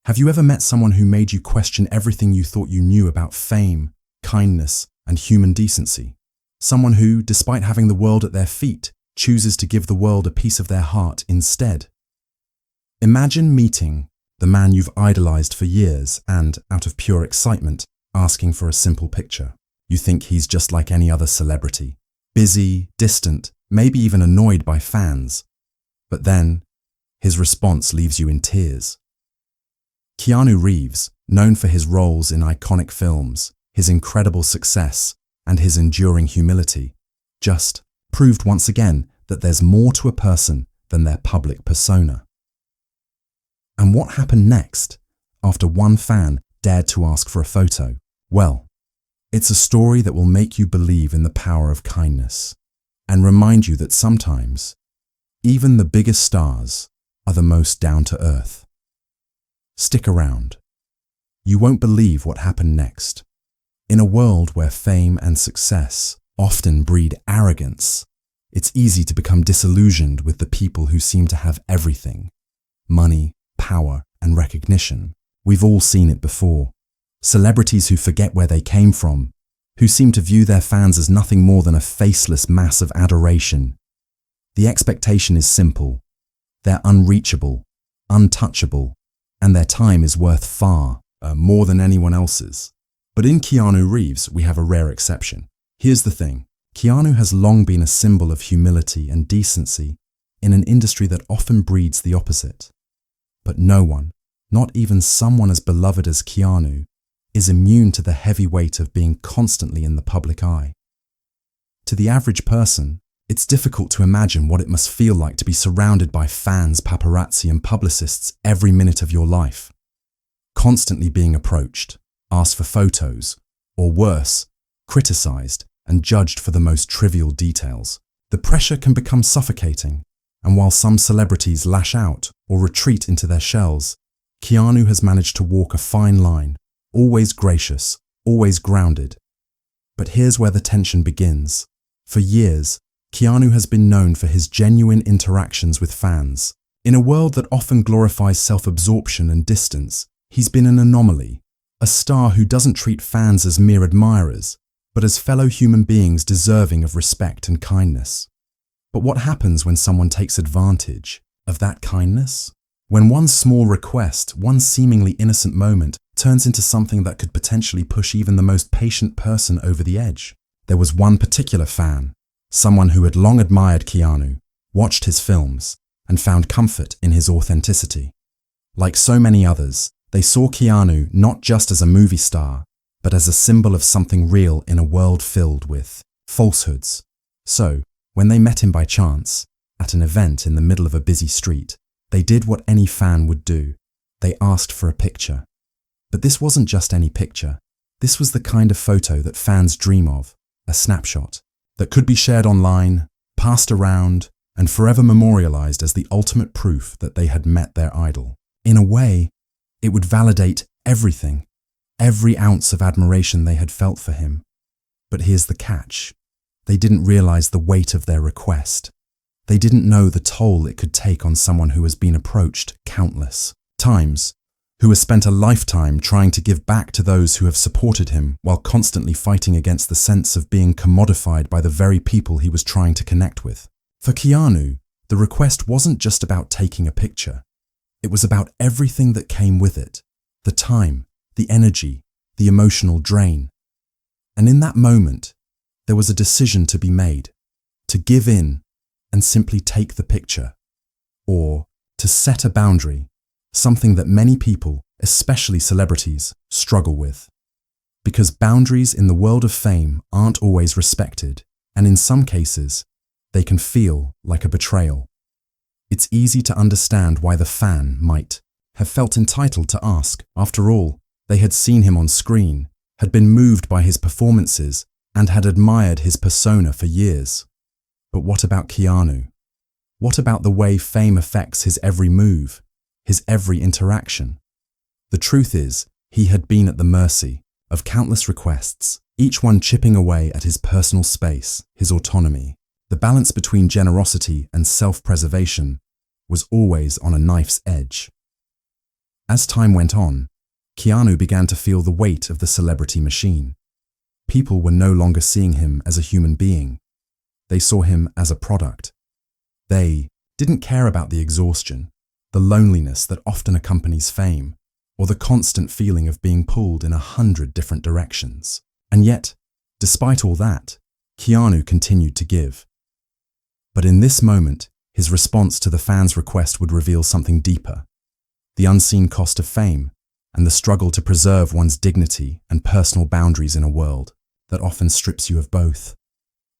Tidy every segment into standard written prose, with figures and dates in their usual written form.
Have you ever met someone who made you question everything you thought you knew about fame, kindness, and human decency? Someone who, despite having the world at their feet, chooses to give the world a piece of their heart instead? Imagine meeting the man you've idolized for years and, out of pure excitement, asking for a simple picture. You think he's just like any other celebrity, busy, distant, maybe even annoyed by fans. But then, his response leaves you in tears. Keanu Reeves, known for his roles in iconic films, his incredible success, and his enduring humility, just proved once again that there's more to a person than their public persona. And what happened next, after one fan dared to ask for a photo? Well, it's a story that will make you believe in the power of kindness and remind you that sometimes, even the biggest stars are the most down-to-earth. Stick around. You won't believe what happened next. In a world where fame and success often breed arrogance, it's easy to become disillusioned with the people who seem to have everything: money, power, and recognition. We've all seen it before. Celebrities who forget where they came from, who seem to view their fans as nothing more than a faceless mass of adoration. The expectation is simple. They're unreachable, untouchable, and their time is worth far more than anyone else's. But in Keanu Reeves, we have a rare exception. Here's the thing. Keanu has long been a symbol of humility and decency in an industry that often breeds the opposite. But no one, not even someone as beloved as Keanu, is immune to the heavy weight of being constantly in the public eye. To the average person, it's difficult to imagine what it must feel like to be surrounded by fans, paparazzi, and publicists every minute of your life. Constantly being approached, asked for photos, or worse, criticized and judged for the most trivial details. The pressure can become suffocating, and while some celebrities lash out or retreat into their shells, Keanu has managed to walk a fine line, always gracious, always grounded. But here's where the tension begins. For years, Keanu has been known for his genuine interactions with fans. In a world that often glorifies self-absorption and distance, he's been an anomaly, a star who doesn't treat fans as mere admirers, but as fellow human beings deserving of respect and kindness. But what happens when someone takes advantage of that kindness? When one small request, one seemingly innocent moment, turns into something that could potentially push even the most patient person over the edge. There was one particular fan, someone who had long admired Keanu, watched his films, and found comfort in his authenticity. Like so many others, they saw Keanu not just as a movie star, but as a symbol of something real in a world filled with falsehoods. So, when they met him by chance, at an event in the middle of a busy street, they did what any fan would do. They asked for a picture. But this wasn't just any picture. This was the kind of photo that fans dream of, a snapshot that could be shared online, passed around, and forever memorialized as the ultimate proof that they had met their idol. In a way, it would validate everything, every ounce of admiration they had felt for him. But here's the catch. They didn't realize the weight of their request. They didn't know the toll it could take on someone who has been approached countless times, who has spent a lifetime trying to give back to those who have supported him while constantly fighting against the sense of being commodified by the very people he was trying to connect with. For Keanu, the request wasn't just about taking a picture. It was about everything that came with it, the time, the energy, the emotional drain. And in that moment, there was a decision to be made, to give in and simply take the picture, or to set a boundary, something that many people, especially celebrities, struggle with. Because boundaries in the world of fame aren't always respected, and in some cases, they can feel like a betrayal. It's easy to understand why the fan might have felt entitled to ask. After all, they had seen him on screen, had been moved by his performances, and had admired his persona for years. But what about Keanu? What about the way fame affects his every move, his every interaction? The truth is, he had been at the mercy of countless requests, each one chipping away at his personal space, his autonomy. The balance between generosity and self-preservation was always on a knife's edge. As time went on, Keanu began to feel the weight of the celebrity machine. People were no longer seeing him as a human being. They saw him as a product. They didn't care about the exhaustion, the loneliness that often accompanies fame, or the constant feeling of being pulled in 100 different directions. And yet, despite all that, Keanu continued to give. But in this moment, his response to the fans' request would reveal something deeper: the unseen cost of fame and the struggle to preserve one's dignity and personal boundaries in a world that often strips you of both.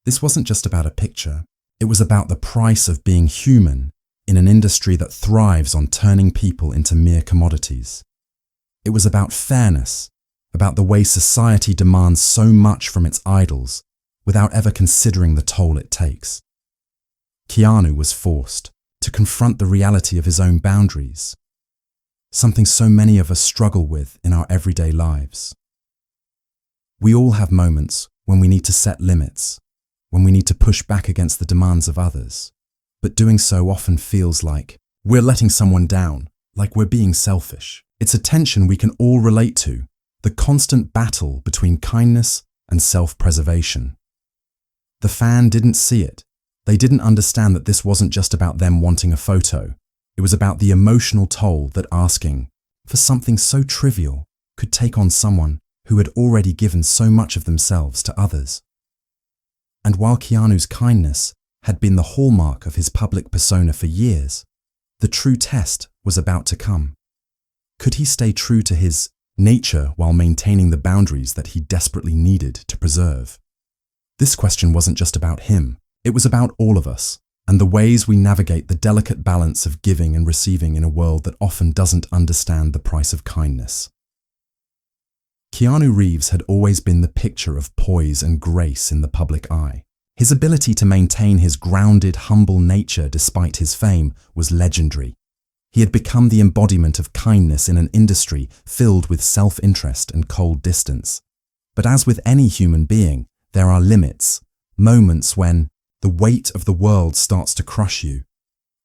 This wasn't just about a picture. It was about the price of being human in an industry that thrives on turning people into mere commodities. It was about fairness, about the way society demands so much from its idols without ever considering the toll it takes. Keanu was forced to confront the reality of his own boundaries, something so many of us struggle with in our everyday lives. We all have moments when we need to set limits, when we need to push back against the demands of others, but doing so often feels like we're letting someone down, like we're being selfish. It's a tension we can all relate to, the constant battle between kindness and self-preservation. The fan didn't see it. They didn't understand that this wasn't just about them wanting a photo. It was about the emotional toll that asking for something so trivial could take on someone who had already given so much of themselves to others. And while Keanu's kindness had been the hallmark of his public persona for years, the true test was about to come. Could he stay true to his nature while maintaining the boundaries that he desperately needed to preserve? This question wasn't just about him. It was about all of us, and the ways we navigate the delicate balance of giving and receiving in a world that often doesn't understand the price of kindness. Keanu Reeves had always been the picture of poise and grace in the public eye. His ability to maintain his grounded, humble nature despite his fame was legendary. He had become the embodiment of kindness in an industry filled with self-interest and cold distance. But as with any human being, there are limits, moments when the weight of the world starts to crush you,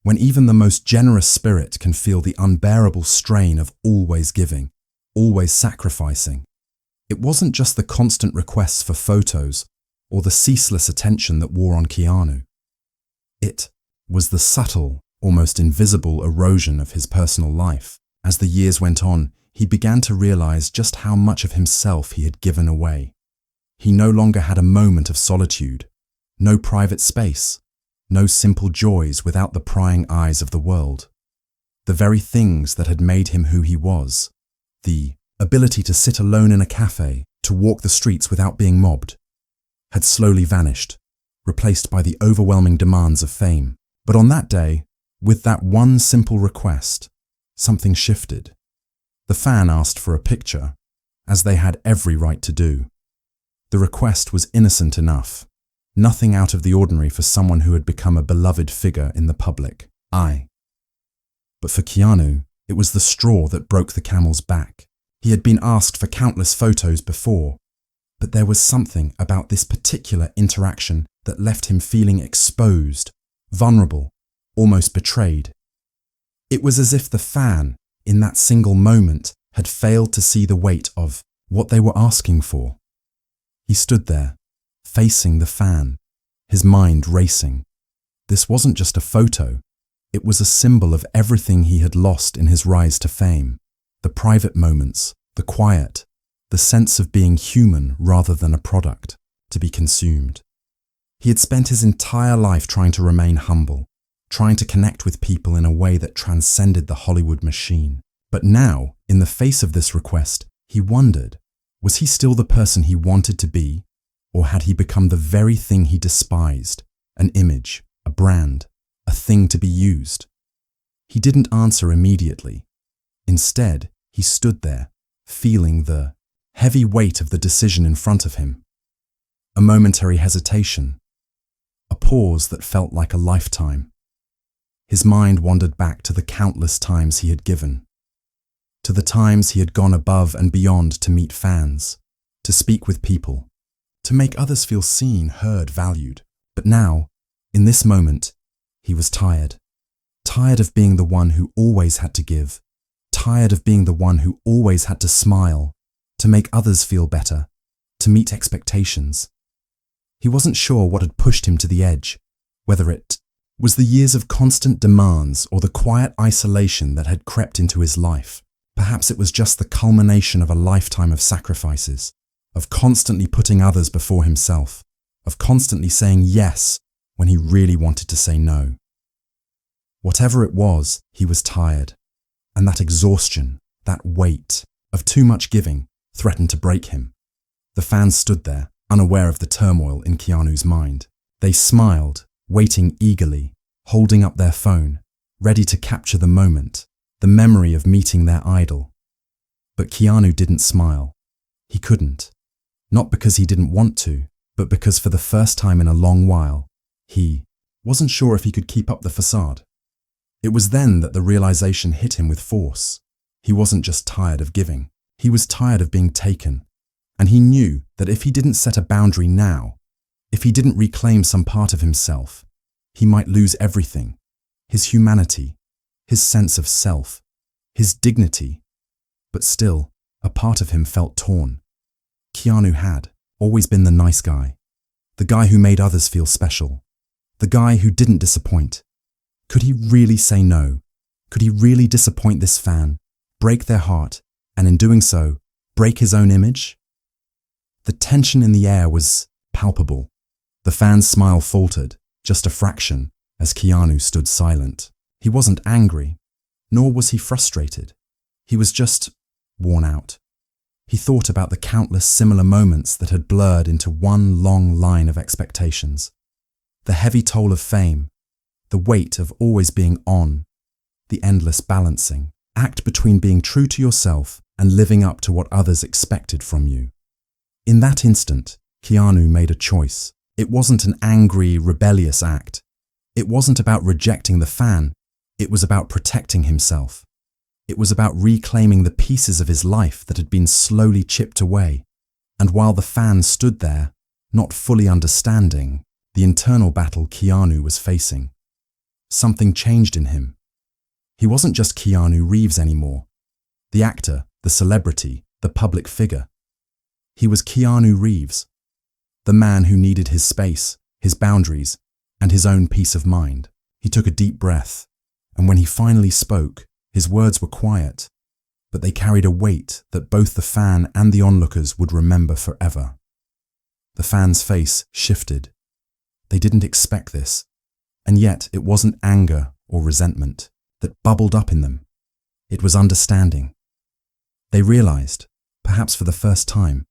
when even the most generous spirit can feel the unbearable strain of always giving, always sacrificing. It wasn't just the constant requests for photos or the ceaseless attention that wore on Keanu. It was the subtle, almost invisible erosion of his personal life. As the years went on, he began to realize just how much of himself he had given away. He no longer had a moment of solitude, no private space, no simple joys without the prying eyes of the world. The very things that had made him who he was, the ability to sit alone in a cafe, to walk the streets without being mobbed, had slowly vanished, replaced by the overwhelming demands of fame. But on that day, with that one simple request, something shifted. The fan asked for a picture, as they had every right to do. The request was innocent enough, nothing out of the ordinary for someone who had become a beloved figure in the public eye. But for Keanu, it was the straw that broke the camel's back. He had been asked for countless photos before, but there was something about this particular interaction that left him feeling exposed, vulnerable, almost betrayed. It was as if the fan, in that single moment, had failed to see the weight of what they were asking for. He stood there, facing the fan, his mind racing. This wasn't just a photo. It was a symbol of everything he had lost in his rise to fame. The private moments, the quiet, the sense of being human rather than a product to be consumed. He had spent his entire life trying to remain humble, trying to connect with people in a way that transcended the Hollywood machine. But now, in the face of this request, he wondered, was he still the person he wanted to be, or had he become the very thing he despised, an image, a brand, a thing to be used? He didn't answer immediately. Instead, he stood there, feeling the heavy weight of the decision in front of him. A momentary hesitation, a pause that felt like a lifetime. His mind wandered back to the countless times he had given, to the times he had gone above and beyond to meet fans, to speak with people, to make others feel seen, heard, valued. But now, in this moment, he was tired. Tired of being the one who always had to give. tired of being the one who always had to smile, to make others feel better, to meet expectations. He wasn't sure what had pushed him to the edge, whether it was the years of constant demands or the quiet isolation that had crept into his life. Perhaps it was just the culmination of a lifetime of sacrifices, of constantly putting others before himself, of constantly saying yes when he really wanted to say no. Whatever it was, he was tired, and that exhaustion, that weight of too much giving threatened to break him. The fans stood there, unaware of the turmoil in Keanu's mind. They smiled, waiting eagerly, holding up their phone, ready to capture the moment, the memory of meeting their idol. But Keanu didn't smile. He couldn't. Not because he didn't want to, but because for the first time in a long while, he wasn't sure if he could keep up the facade. It was then that the realization hit him with force. He wasn't just tired of giving. He was tired of being taken. And he knew that if he didn't set a boundary now, if he didn't reclaim some part of himself, he might lose everything: his humanity, his sense of self, his dignity. But still, a part of him felt torn. Keanu had always been the nice guy, the guy who made others feel special, the guy who didn't disappoint. Could he really say no? Could he really disappoint this fan, break their heart, and in doing so, break his own image? The tension in the air was palpable. The fan's smile faltered, just a fraction, as Keanu stood silent. He wasn't angry, nor was he frustrated. He was just worn out. He thought about the countless similar moments that had blurred into one long line of expectations. The heavy toll of fame, the weight of always being on, the endless balancing act between being true to yourself and living up to what others expected from you. In that instant, Keanu made a choice. It wasn't an angry, rebellious act. It wasn't about rejecting the fan. It was about protecting himself. It was about reclaiming the pieces of his life that had been slowly chipped away. And while the fan stood there, not fully understanding the internal battle Keanu was facing, something changed in him. He wasn't just Keanu Reeves anymore, the actor, the celebrity, the public figure. He was Keanu Reeves, the man who needed his space, his boundaries, and his own peace of mind. He took a deep breath, and when he finally spoke, his words were quiet, but they carried a weight that both the fan and the onlookers would remember forever. The fan's face shifted. They didn't expect this, and yet it wasn't anger or resentment that bubbled up in them. It was understanding. They realized, perhaps for the first time,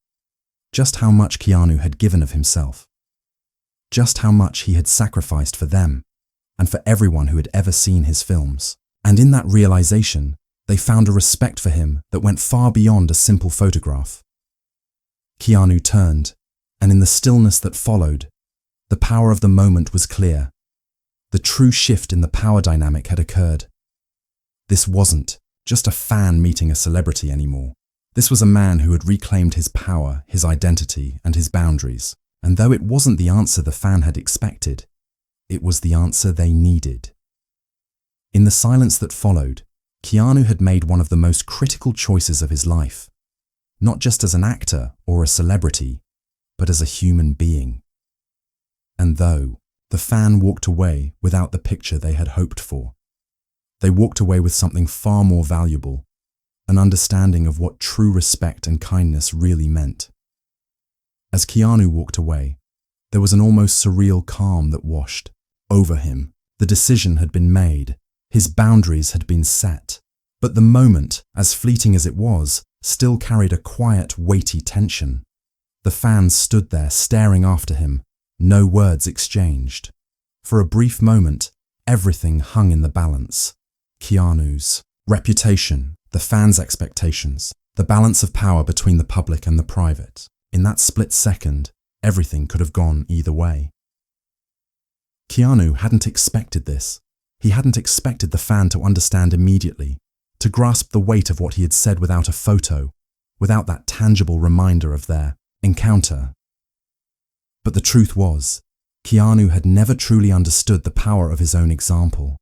just how much Keanu had given of himself, just how much he had sacrificed for them and for everyone who had ever seen his films. And in that realization, they found a respect for him that went far beyond a simple photograph. Keanu turned, and in the stillness that followed, the power of the moment was clear. The true shift in the power dynamic had occurred. This wasn't just a fan meeting a celebrity anymore. This was a man who had reclaimed his power, his identity, and his boundaries. And though it wasn't the answer the fan had expected, it was the answer they needed. In the silence that followed, Keanu had made one of the most critical choices of his life, not just as an actor or a celebrity, but as a human being. And though the fan walked away without the picture they had hoped for, they walked away with something far more valuable, an understanding of what true respect and kindness really meant. As Keanu walked away, there was an almost surreal calm that washed over him. The decision had been made. His boundaries had been set. But the moment, as fleeting as it was, still carried a quiet, weighty tension. The fans stood there staring after him, no words exchanged. For a brief moment, everything hung in the balance. Keanu's reputation, the fans' expectations, the balance of power between the public and the private. In that split second, everything could have gone either way. Keanu hadn't expected this. He hadn't expected the fan to understand immediately, to grasp the weight of what he had said without a photo, without that tangible reminder of their encounter. But the truth was, Keanu had never truly understood the power of his own example.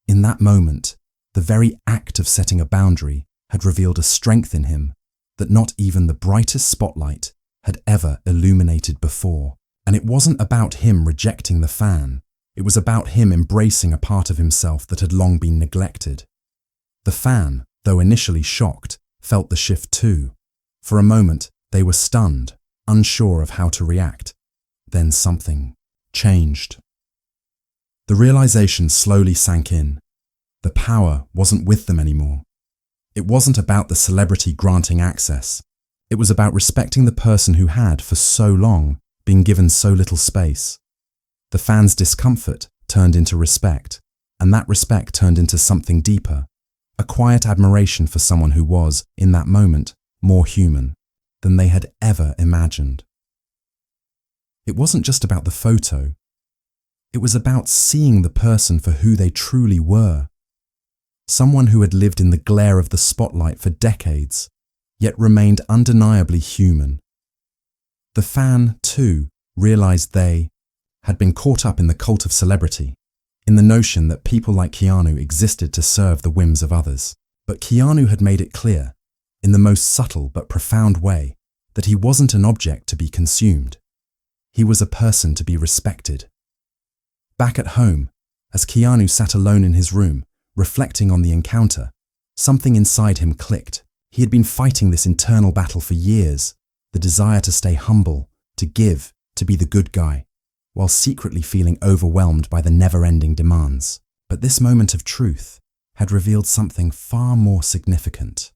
In that moment, The very act of setting a boundary had revealed a strength in him that not even the brightest spotlight had ever illuminated before. And it wasn't about him rejecting the fan. It was about him embracing a part of himself that had long been neglected. The fan, though initially shocked, felt the shift too. For a moment, they were stunned, unsure of how to react. Then something changed. The realization slowly sank in. The power wasn't with them anymore. It wasn't about the celebrity granting access. It was about respecting the person who had, for so long, been given so little space. The fan's discomfort turned into respect, and that respect turned into something deeper, a quiet admiration for someone who was, in that moment, more human than they had ever imagined. It wasn't just about the photo. It was about seeing the person for who they truly were. Someone who had lived in the glare of the spotlight for decades, yet remained undeniably human. The fan, too, realized they had been caught up in the cult of celebrity, in the notion that people like Keanu existed to serve the whims of others. But Keanu had made it clear, in the most subtle but profound way, that he wasn't an object to be consumed. He was a person to be respected. Back at home, as Keanu sat alone in his room, reflecting on the encounter, something inside him clicked. He had been fighting this internal battle for years, the desire to stay humble, to give, to be the good guy, while secretly feeling overwhelmed by the never-ending demands. But this moment of truth had revealed something far more significant: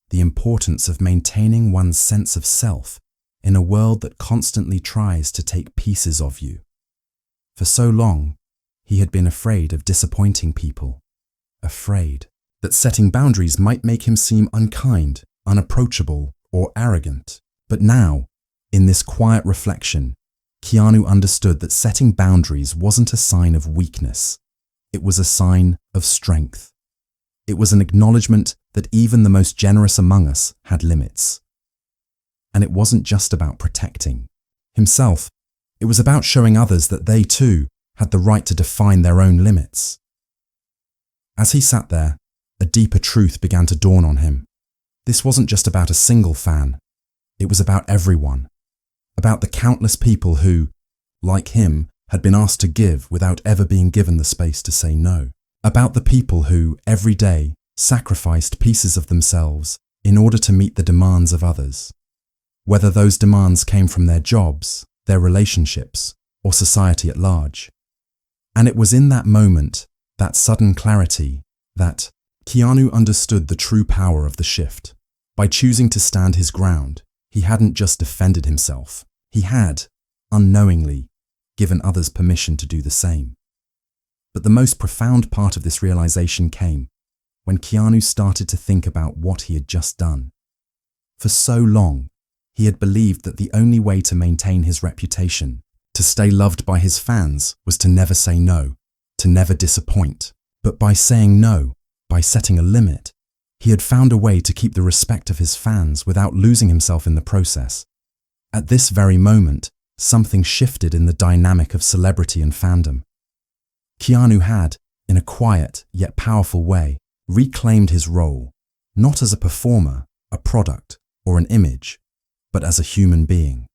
the importance of maintaining one's sense of self in a world that constantly tries to take pieces of you. For so long, he had been afraid of disappointing people, afraid that setting boundaries might make him seem unkind, unapproachable, or arrogant. But now, in this quiet reflection, Keanu understood that setting boundaries wasn't a sign of weakness. It was a sign of strength. It was an acknowledgement that even the most generous among us had limits. And it wasn't just about protecting himself. It was about showing others that they too had the right to define their own limits. As he sat there, a deeper truth began to dawn on him. This wasn't just about a single fan. It was about everyone. About the countless people who, like him, had been asked to give without ever being given the space to say no. About the people who, every day, sacrificed pieces of themselves in order to meet the demands of others. Whether those demands came from their jobs, their relationships, or society at large. And it was in that moment, that sudden clarity, that Keanu understood the true power of the shift. By choosing to stand his ground, he hadn't just defended himself. He had, unknowingly, given others permission to do the same. But the most profound part of this realization came when Keanu started to think about what he had just done. For so long, he had believed that the only way to maintain his reputation, to stay loved by his fans, was to never say no, to never disappoint. But by saying no, by setting a limit, he had found a way to keep the respect of his fans without losing himself in the process. At this very moment, something shifted in the dynamic of celebrity and fandom. Keanu had, in a quiet yet powerful way, reclaimed his role, not as a performer, a product, or an image, but as a human being.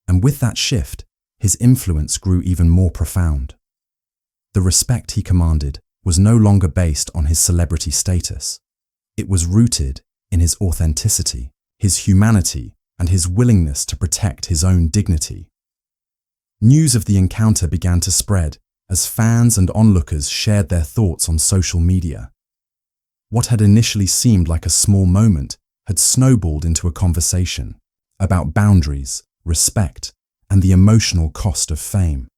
And with that shift, his influence grew even more profound. The respect he commanded was no longer based on his celebrity status. It was rooted in his authenticity, his humanity, and his willingness to protect his own dignity. News of the encounter began to spread as fans and onlookers shared their thoughts on social media. What had initially seemed like a small moment had snowballed into a conversation about boundaries, respect, and the emotional cost of fame.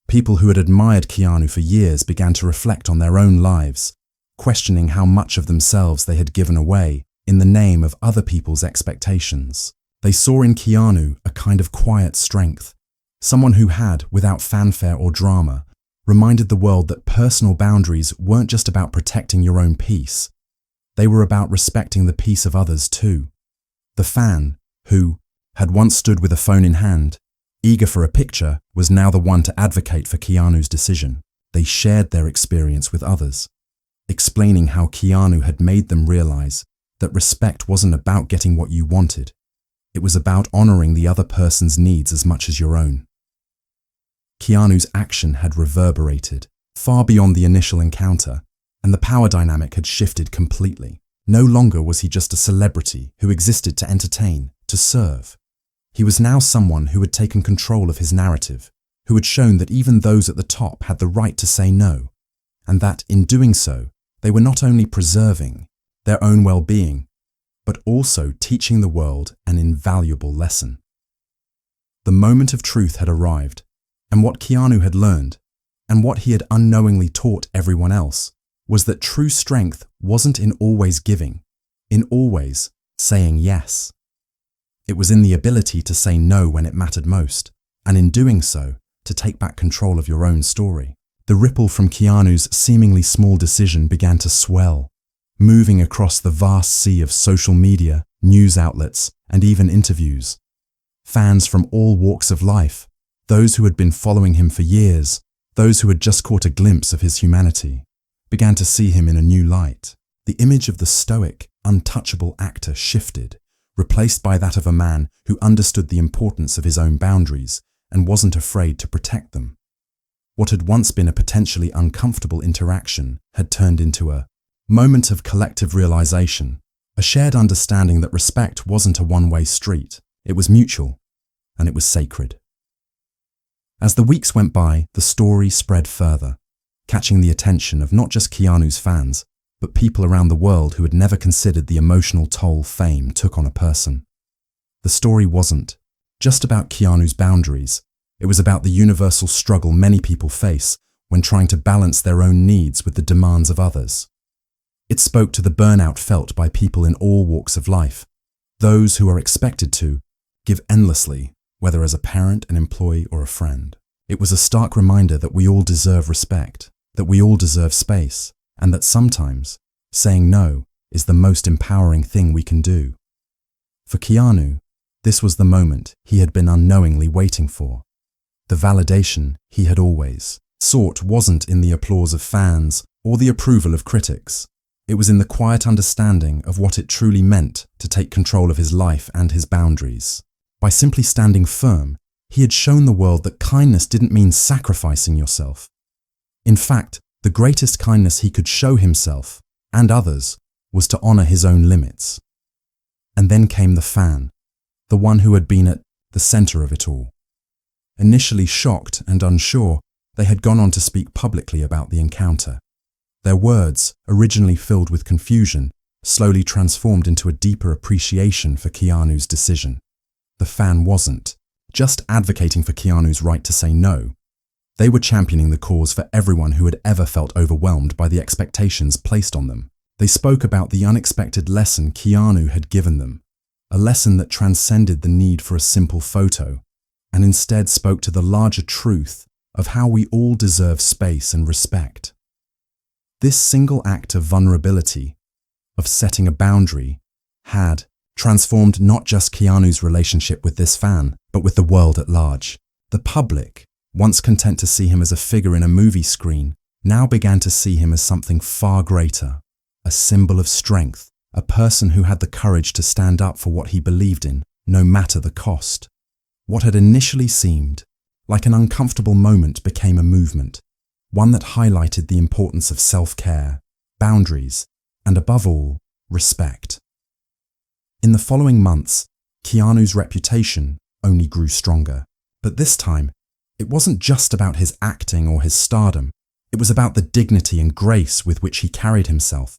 People who had admired Keanu for years began to reflect on their own lives, questioning how much of themselves they had given away in the name of other people's expectations. They saw in Keanu a kind of quiet strength, someone who had, without fanfare or drama, reminded the world that personal boundaries weren't just about protecting your own peace. They were about respecting the peace of others too. The fan, who had once stood with a phone in hand, eager for a picture, was now the one to advocate for Keanu's decision. They shared their experience with others, explaining how Keanu had made them realize that respect wasn't about getting what you wanted. It was about honoring the other person's needs as much as your own. Keanu's action had reverberated far beyond the initial encounter, and the power dynamic had shifted completely. No longer was he just a celebrity who existed to entertain, to serve. He was now someone who had taken control of his narrative, who had shown that even those at the top had the right to say no, and that, in doing so, they were not only preserving their own well-being, but also teaching the world an invaluable lesson. The moment of truth had arrived, and what Keanu had learned, and what he had unknowingly taught everyone else, was that true strength wasn't in always giving, in always saying yes. It was in the ability to say no when it mattered most, and in doing so, to take back control of your own story. The ripple from Keanu's seemingly small decision began to swell, moving across the vast sea of social media, news outlets, and even interviews. Fans from all walks of life, those who had been following him for years, those who had just caught a glimpse of his humanity, began to see him in a new light. The image of the stoic, untouchable actor shifted, replaced by that of a man who understood the importance of his own boundaries and wasn't afraid to protect them. What had once been a potentially uncomfortable interaction had turned into a moment of collective realization, a shared understanding that respect wasn't a one-way street. It was mutual, and it was sacred. As the weeks went by, the story spread further, catching the attention of not just Keanu's fans, but people around the world who had never considered the emotional toll fame took on a person. The story wasn't just about Keanu's boundaries. It was about the universal struggle many people face when trying to balance their own needs with the demands of others. It spoke to the burnout felt by people in all walks of life, those who are expected to give endlessly, whether as a parent, an employee, or a friend. It was a stark reminder that we all deserve respect, that we all deserve space, and that sometimes saying no is the most empowering thing we can do. For Keanu, this was the moment he had been unknowingly waiting for. The validation he had always sought wasn't in the applause of fans or the approval of critics. It was in the quiet understanding of what it truly meant to take control of his life and his boundaries. By simply standing firm, he had shown the world that kindness didn't mean sacrificing yourself. In fact, the greatest kindness he could show himself and others was to honor his own limits. And then came the fan, the one who had been at the center of it all. Initially shocked and unsure, they had gone on to speak publicly about the encounter. Their words, originally filled with confusion, slowly transformed into a deeper appreciation for Keanu's decision. The fan wasn't just advocating for Keanu's right to say no. They were championing the cause for everyone who had ever felt overwhelmed by the expectations placed on them. They spoke about the unexpected lesson Keanu had given them, a lesson that transcended the need for a simple photo, and instead spoke to the larger truth of how we all deserve space and respect. This single act of vulnerability, of setting a boundary, had transformed not just Keanu's relationship with this fan, but with the world at large. The public, once content to see him as a figure in a movie screen, now began to see him as something far greater, a symbol of strength, a person who had the courage to stand up for what he believed in, no matter the cost. What had initially seemed like an uncomfortable moment became a movement, one that highlighted the importance of self-care, boundaries, and above all, respect. In the following months, Keanu's reputation only grew stronger. But this time, it wasn't just about his acting or his stardom. It was about the dignity and grace with which he carried himself,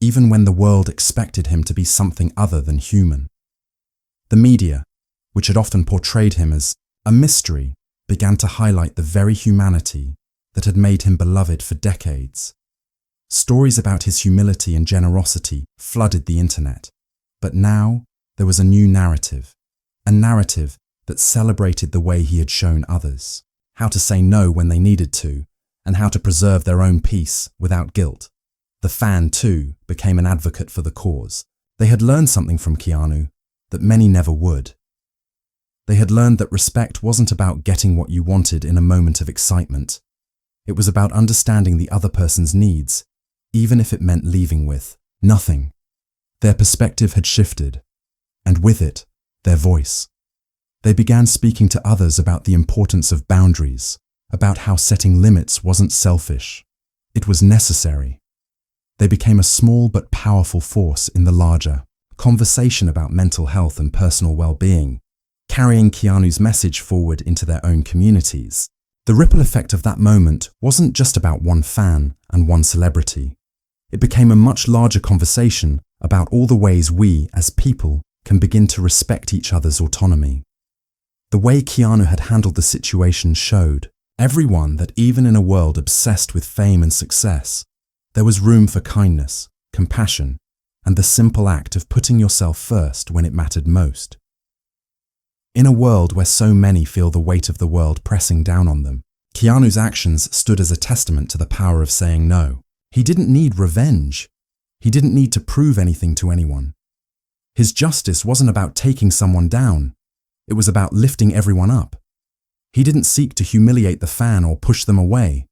even when the world expected him to be something other than human. The media, which had often portrayed him as a mystery, began to highlight the very humanity that had made him beloved for decades. Stories about his humility and generosity flooded the internet. But now there was a new narrative, a narrative that celebrated the way he had shown others, how to say no when they needed to, and how to preserve their own peace without guilt. The fan, too, became an advocate for the cause. They had learned something from Keanu that many never would. They had learned that respect wasn't about getting what you wanted in a moment of excitement. It was about understanding the other person's needs even if it meant leaving with nothing. Their perspective had shifted, and with it, their voice. They began speaking to others about the importance of boundaries, about how setting limits wasn't selfish. It was necessary. They became a small but powerful force in the larger conversation about mental health and personal well-being, carrying Keanu's message forward into their own communities. The ripple effect of that moment wasn't just about one fan and one celebrity. It became a much larger conversation about all the ways we, as people, can begin to respect each other's autonomy. The way Keanu had handled the situation showed everyone that even in a world obsessed with fame and success, there was room for kindness, compassion, and the simple act of putting yourself first when it mattered most. In a world where so many feel the weight of the world pressing down on them, Keanu's actions stood as a testament to the power of saying no. He didn't need revenge. He didn't need to prove anything to anyone. His justice wasn't about taking someone down. It was about lifting everyone up. He didn't seek to humiliate the fan or push them away.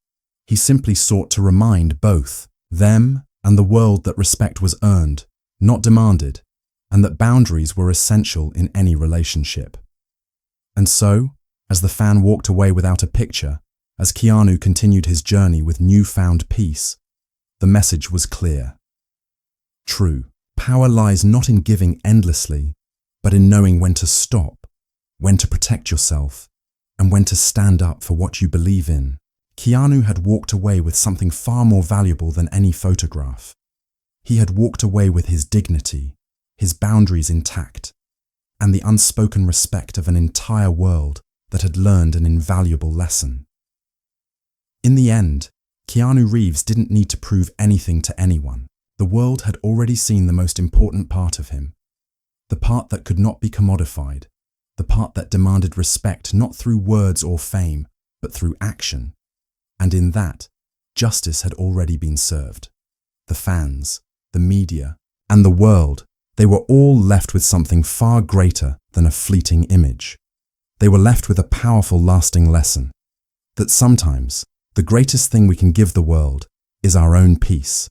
He simply sought to remind both them and the world that respect was earned, not demanded, and that boundaries were essential in any relationship. And so, as the fan walked away without a picture, as Keanu continued his journey with newfound peace, the message was clear. True, power lies not in giving endlessly, but in knowing when to stop, when to protect yourself, and when to stand up for what you believe in. Keanu had walked away with something far more valuable than any photograph. He had walked away with his dignity, his boundaries intact, and the unspoken respect of an entire world that had learned an invaluable lesson. In the end, Keanu Reeves didn't need to prove anything to anyone. The world had already seen the most important part of him, the part that could not be commodified, the part that demanded respect not through words or fame, but through action. And in that, justice had already been served. The fans, the media, and the world, they were all left with something far greater than a fleeting image. They were left with a powerful, lasting lesson, that sometimes the greatest thing we can give the world is our own peace.